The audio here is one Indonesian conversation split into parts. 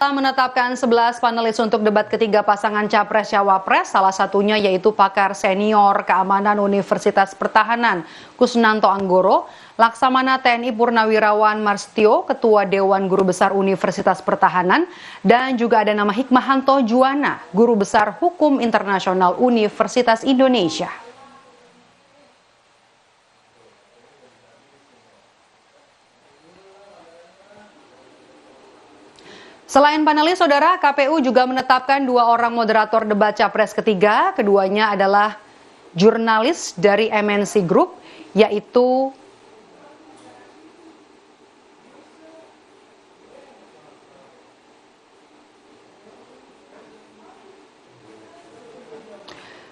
Telah menetapkan 11 panelis untuk debat ketiga pasangan Capres-Cawapres, salah satunya yaitu pakar senior keamanan Universitas Pertahanan Kusnanto Anggoro, Laksamana TNI Purnawirawan Marstio, Ketua Dewan Guru Besar Universitas Pertahanan, dan juga ada nama Hikmahanto Juwana, Guru Besar Hukum Internasional Universitas Indonesia. Selain panelis, saudara, KPU juga menetapkan 2 orang moderator debat Capres ketiga. Keduanya adalah jurnalis dari MNC Group, yaitu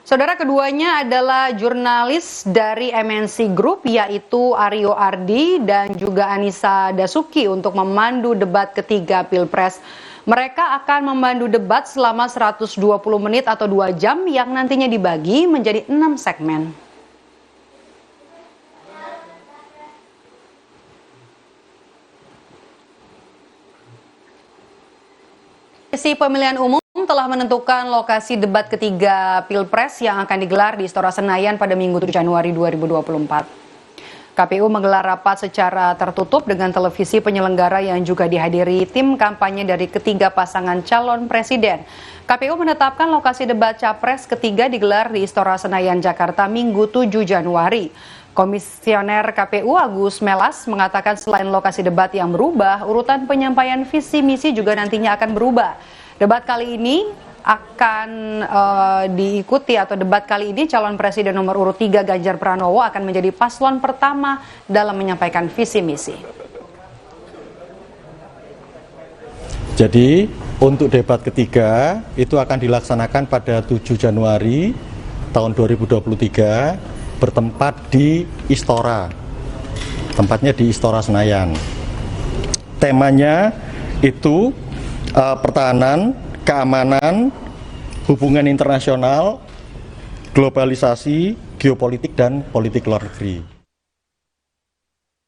keduanya adalah jurnalis dari MNC Group, yaitu Aryo Ardi dan juga Anissa Dasuki untuk memandu debat ketiga Pilpres. Mereka akan memandu debat selama 120 menit atau 2 jam yang nantinya dibagi menjadi 6 segmen. Komisi Pemilihan Umum telah menentukan lokasi debat ketiga Pilpres yang akan digelar di Istora Senayan pada Minggu 7 Januari 2024. KPU menggelar rapat secara tertutup dengan televisi penyelenggara yang juga dihadiri tim kampanye dari ketiga pasangan calon presiden. KPU menetapkan lokasi debat Capres ketiga digelar di Istora Senayan, Jakarta, Minggu 7 Januari. Komisioner KPU Agus Melas mengatakan selain lokasi debat yang berubah, urutan penyampaian visi misi juga nantinya akan berubah. Debat kali ini akan diikuti atau debat kali ini calon presiden nomor urut 3 Ganjar Pranowo akan menjadi paslon pertama dalam menyampaikan visi misi. Jadi untuk debat ketiga itu akan dilaksanakan pada 7 Januari tahun 2023 bertempat di Istora. Tempatnya di Istora Senayan. Temanya itu pertahanan, keamanan, hubungan internasional, globalisasi, geopolitik, dan politik luar negeri.